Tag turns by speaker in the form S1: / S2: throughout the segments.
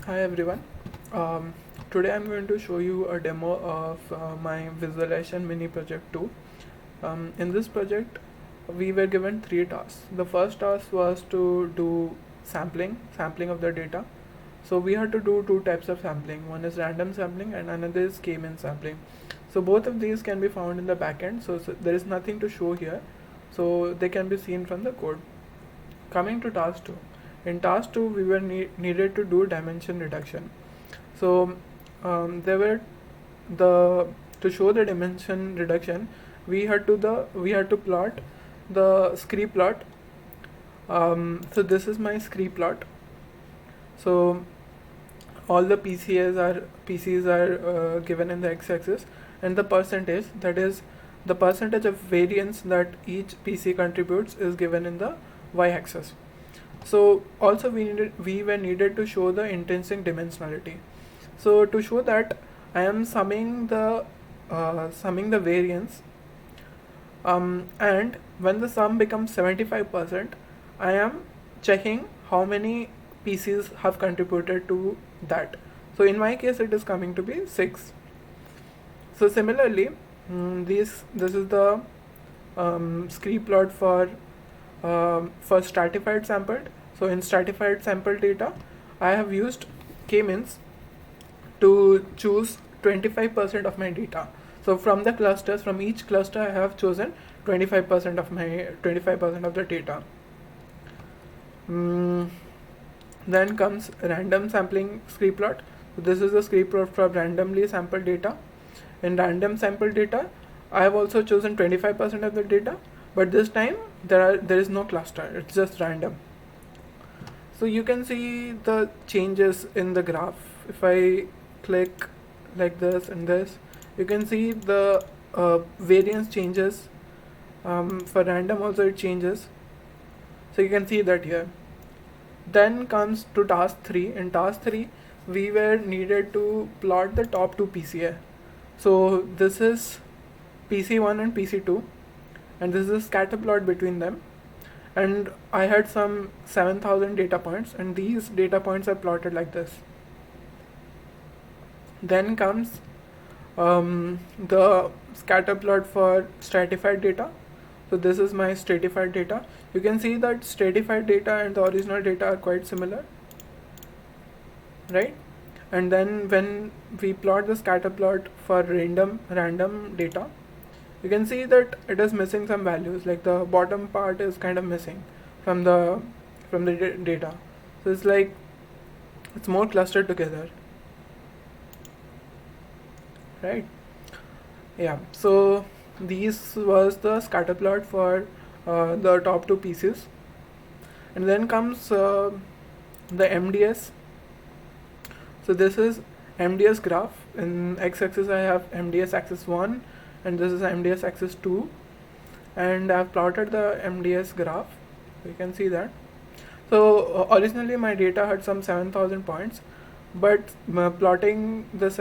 S1: Hi everyone. Today I'm going to show you a demo of my visualization mini project 2. In this project, we were given 3 tasks. The first task was to do sampling of the data. So we had to do 2 types of sampling. One is random sampling and another is k-min sampling. So both of these can be found in the backend. So there is nothing to show here. So they can be seen from the code. Coming to task 2. In task 2, we were needed to do dimension reduction. So there were to show the dimension reduction, we had to plot the scree plot. So this is my scree plot. So all the PCs are given in the x-axis, and the percentage, that is the percentage of variance that each PC contributes, is given in the y-axis. So also we were needed to show the intrinsic dimensionality. So to show that, I am summing the variance, and when the sum becomes 75%, I am checking how many PCs have contributed to that. So in my case, it is coming to be 6. So similarly, this is the scree plot for stratified sampled. So in stratified sample data, I have used k-mins to choose 25% of my data. So from the clusters, from each cluster, I have chosen 25% of the data. Then comes random sampling scree plot. So this is the scree plot for randomly sampled data. In random sample data, I have also chosen 25% of the data, but this time there is no cluster, it's just random. So you can see the changes in the graph. If I click like this and this, you can see the variance changes. For random also it changes, so you can see that here. Then comes to task 3. In task 3, we were needed to plot the top 2 PCA. So this is PC1 and PC2, and this is a scatter plot between them. And I had some 7,000 data points, and these data points are plotted like this. Then comes the scatter plot for stratified data. So this is my stratified data. You can see that stratified data and the original data are quite similar, right? And then when we plot the scatter plot for random data, you can see that it is missing some values, like the bottom part is kind of missing from the data. So it's like it's more clustered together, right? Yeah, so this was the scatter plot for the top 2 pieces. And then comes the MDS. So this is MDS graph. In x-axis I have MDS axis 1, and this is MDS axis 2, and I have plotted the MDS graph. You can see that. So originally my data had some 7,000 points, but plotting this,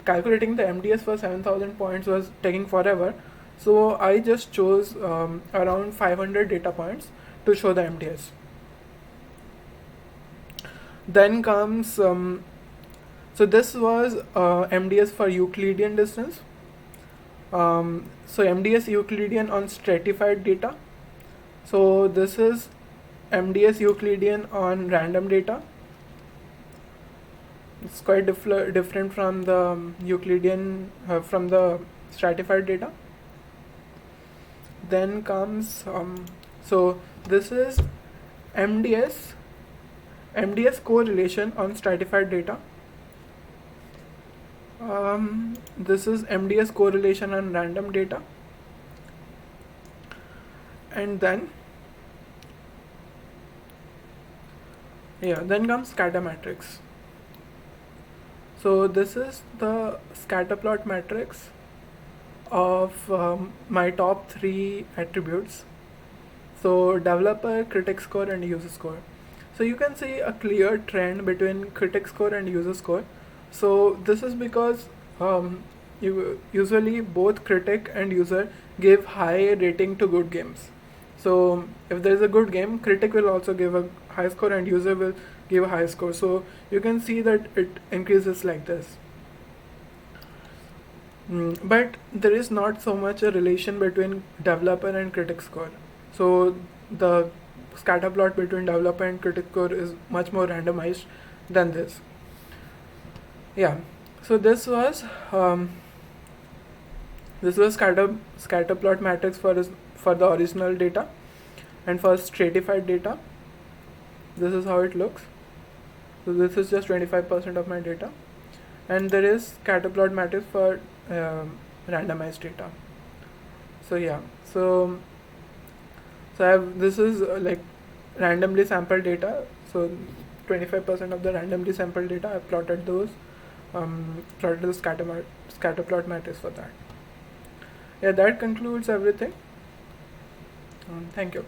S1: calculating the MDS for 7,000 points was taking forever. So I just chose around 500 data points to show the MDS. Then comes, so this was MDS for Euclidean distance. So MDS Euclidean on stratified data. So this is MDS Euclidean on random data. It's quite different from the Euclidean from the stratified data. Then comes so this is MDS correlation on stratified data. This is MDS correlation on random data. And then then comes scatter matrix. So this is the scatter plot matrix of my top 3 attributes. So developer, critic score, and user score. So you can see a clear trend between critic score and user score. So this is because usually both critic and user give high rating to good games. So if there is a good game, critic will also give a high score and user will give a high score. So you can see that it increases like this. But there is not so much a relation between developer and critic score. So the scatter plot between developer and critic score is much more randomized than this. Yeah. So this was scatter plot matrix for the original data, and for stratified data, this is how it looks. So this is just 25% of my data, and there is scatter plot matrix for randomized data. So yeah, so I have, this is like randomly sampled data. So 25% of the randomly sampled data, I plotted those, plotted the scatter plot matrix for that. Yeah, that concludes everything. Thank you.